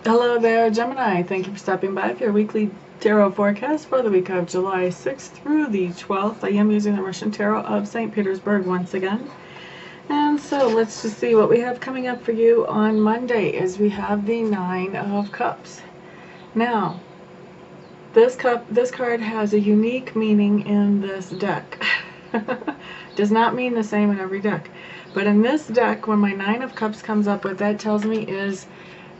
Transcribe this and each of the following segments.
Hello there, Gemini. Thank you for stopping by for your weekly tarot forecast for the week of July 6th through the 12th. I am using the Russian Tarot of St. Petersburg once again. And so let's just see what we have coming up for you on Monday as we have the Nine of Cups. Now, this card has a unique meaning in this deck. Does not mean the same in every deck. But in this deck, when my Nine of Cups comes up, what that tells me is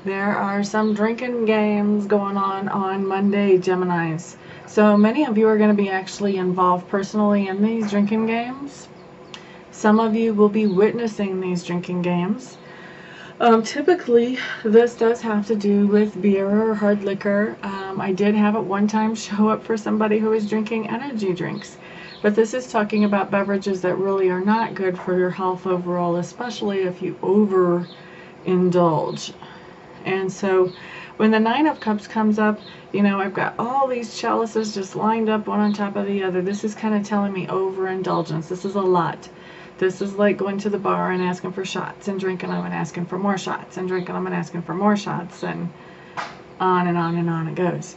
there are some drinking games going on Monday, Geminis. So many of you are going to be actually involved personally in these drinking games. Some of you will be witnessing these drinking games. Typically, this does have to do with beer or hard liquor. I did have at one time show up for somebody who was drinking energy drinks. But this is talking about beverages that really are not good for your health overall, especially if you overindulge. And so when the Nine of Cups comes up, you know, I've got all these chalices just lined up one on top of the other. This is kind of telling me overindulgence. This is a lot. This is like going to the bar and asking for shots and drinking them and asking for more shots and drinking them and asking for more shots, and on and on and on it goes.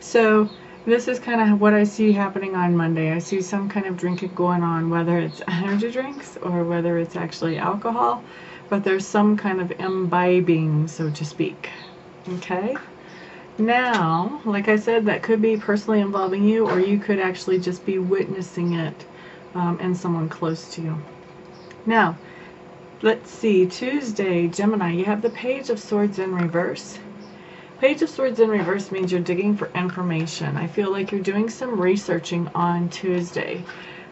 So this is kind of what I see happening on Monday. I see some kind of drinking going on, whether it's energy drinks or whether it's actually alcohol, but there's some kind of imbibing, so to speak. Okay? Now, like I said, that could be personally involving you, or you could actually just be witnessing it in someone close to you. Now, let's see. Tuesday, Gemini, you have the Page of Swords in reverse. Page of Swords in reverse means you're digging for information. I feel like you're doing some researching on Tuesday.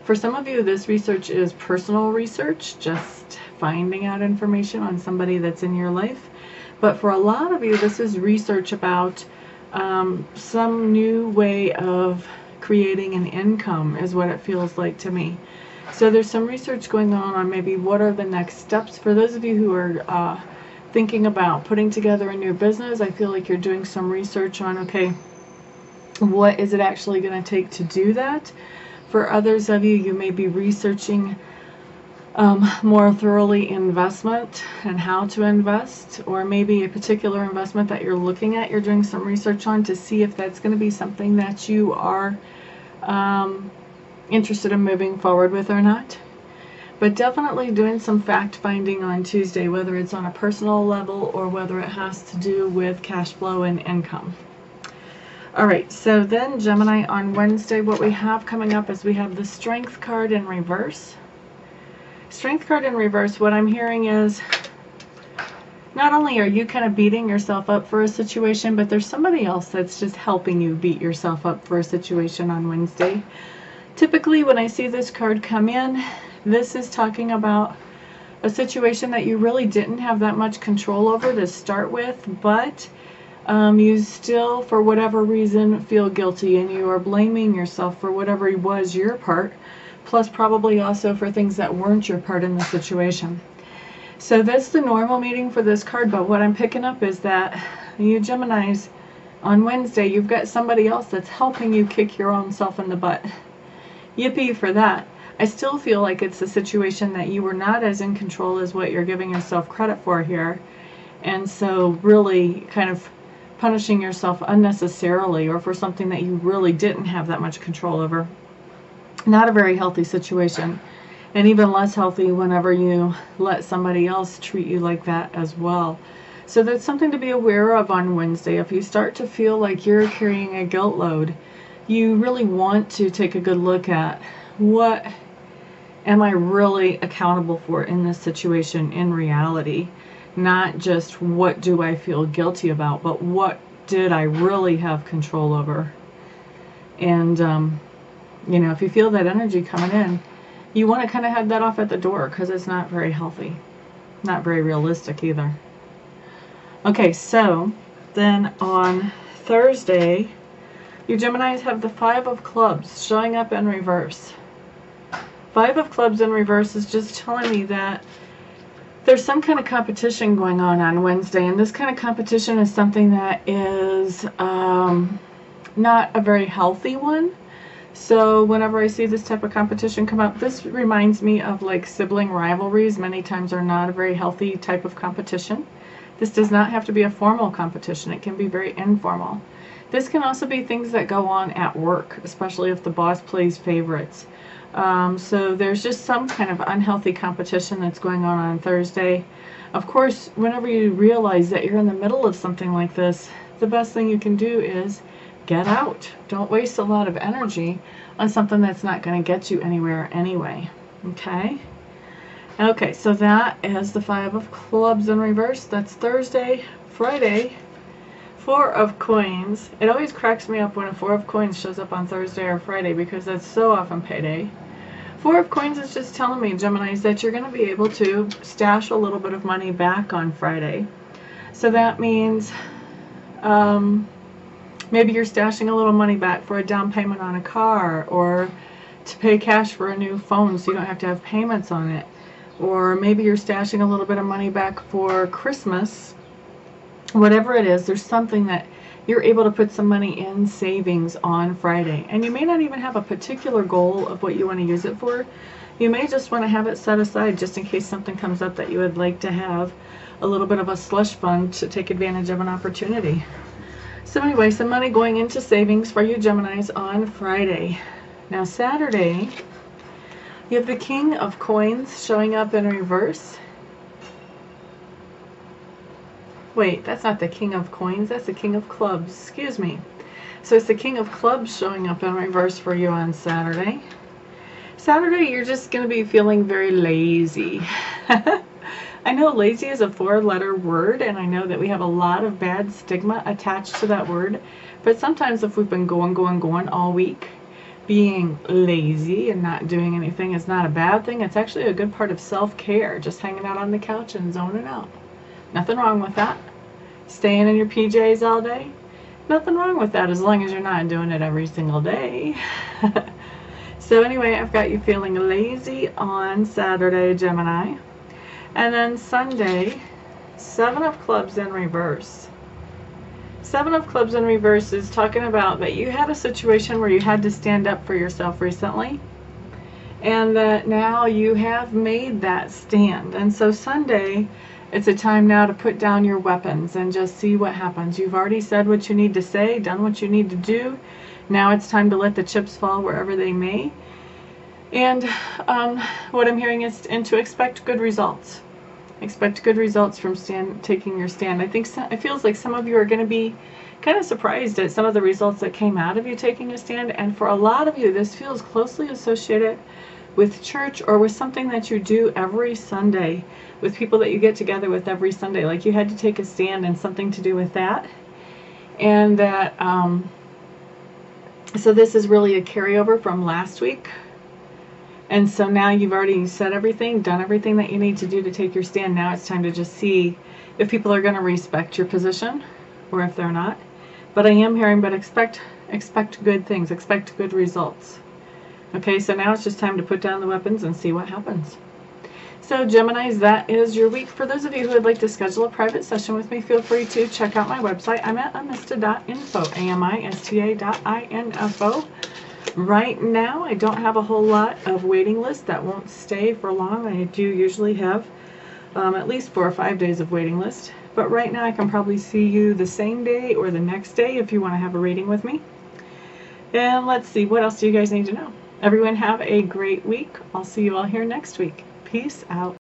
For some of you, this research is personal research, just finding out information on somebody that's in your life. But for a lot of you, this is research about some new way of creating an income, is what it feels like to me. So there's some research going on maybe what are the next steps. For those of you who are thinking about putting together a new business, I feel like you're doing some research on, okay, what is it actually going to take to do that? For others of you, you may be researching more thoroughly investment and how to invest, or maybe a particular investment that you're looking at, you're doing some research on to see if that's going to be something that you are interested in moving forward with or not. But definitely doing some fact finding on Tuesday, whether it's on a personal level or whether it has to do with cash flow and income. Alright, so then Gemini, on Wednesday, what we have coming up is we have the Strength card in reverse. Strength card in reverse, what I'm hearing is not only are you kind of beating yourself up for a situation, but there's somebody else that's just helping you beat yourself up for a situation on Wednesday. Typically, when I see this card come in, this is talking about a situation that you really didn't have that much control over to start with, but you still, for whatever reason, feel guilty, and you are blaming yourself for whatever was your part, plus probably also for things that weren't your part in the situation. So that's the normal meaning for this card, but what I'm picking up is that you Geminis, on Wednesday, you've got somebody else that's helping you kick your own self in the butt. Yippee for that. I still feel like it's a situation that you were not as in control as what you're giving yourself credit for here, and so really kind of punishing yourself unnecessarily or for something that you really didn't have that much control over. Not a very healthy situation, and even less healthy whenever you let somebody else treat you like that as well. So that's something to be aware of on Wednesday. If you start to feel like you're carrying a guilt load, you really want to take a good look at what am I really accountable for in this situation in reality. Not just what do I feel guilty about, but what did I really have control over. And you know, if you feel that energy coming in, you want to kind of head that off at the door, because it's not very healthy, not very realistic either. Okay, so then on Thursday, you Geminis have the Five of Clubs showing up in reverse. Five of Clubs in reverse is just telling me that there's some kind of competition going on Wednesday, and this kind of competition is something that is not a very healthy one. So whenever I see this type of competition come up, this reminds me of like sibling rivalries. Many times are not a very healthy type of competition. This does not have to be a formal competition. It can be very informal. This can also be things that go on at work, especially if the boss plays favorites. So there's just some kind of unhealthy competition that's going on Thursday. Of course, whenever you realize that you're in the middle of something like this, the best thing you can do is get out. Don't waste a lot of energy on something that's not going to get you anywhere anyway. Okay? Okay, so that is the 5 of clubs in reverse. That's Thursday. Friday, 4 of coins. It always cracks me up when a 4 of coins shows up on Thursday or Friday because that's so often payday. 4 of coins is just telling me, Geminis, that you're going to be able to stash a little bit of money back on Friday. So that means maybe you're stashing a little money back for a down payment on a car, or to pay cash for a new phone so you don't have to have payments on it. Or maybe you're stashing a little bit of money back for Christmas. Whatever it is, there's something that you're able to put some money in savings on Friday. And you may not even have a particular goal of what you want to use it for. You may just want to have it set aside just in case something comes up that you would like to have a little bit of a slush fund to take advantage of an opportunity. So anyway, some money going into savings for you Geminis on Friday. Now Saturday, you have the King of Coins showing up in reverse. Wait, that's not the King of Coins, that's the King of Clubs. Excuse me. So it's the King of Clubs showing up in reverse for you on Saturday. Saturday, you're just going to be feeling very lazy. I know lazy is a 4-letter word, and I know that we have a lot of bad stigma attached to that word. But sometimes if we've been going all week, being lazy and not doing anything is not a bad thing. It's actually a good part of self-care, just hanging out on the couch and zoning out. Nothing wrong with that. Staying in your PJs all day, nothing wrong with that as long as you're not doing it every single day. So anyway, I've got you feeling lazy on Saturday, Gemini. And then Sunday, 7 of clubs in reverse. 7 of clubs in reverse is talking about that you had a situation where you had to stand up for yourself recently, and that now you have made that stand. And so Sunday, it's a time now to put down your weapons and just see what happens. You've already said what you need to say, done what you need to do. Now it's time to let the chips fall wherever they may. And what I'm hearing is to expect good results. Expect good results from taking your stand. It feels like some of you are going to be kind of surprised at some of the results that came out of you taking a stand. And for a lot of you, this feels closely associated with church or with something that you do every Sunday, with people that you get together with every Sunday. Like you had to take a stand and something to do with that. And that, so this is really a carryover from last week. And so now you've already said everything, done everything that you need to do to take your stand. Now it's time to just see if people are going to respect your position or if they're not. But I am hearing, but expect good things, expect good results. Okay, so now it's just time to put down the weapons and see what happens. So Geminis, that is your week. For those of you who would like to schedule a private session with me, feel free to check out my website. I'm at amista.info, amista.info. Right now, I don't have a whole lot of waiting lists that won't stay for long. I do usually have at least 4 or 5 days of waiting list. But right now, I can probably see you the same day or the next day if you want to have a reading with me. And let's see, what else do you guys need to know? Everyone have a great week. I'll see you all here next week. Peace out.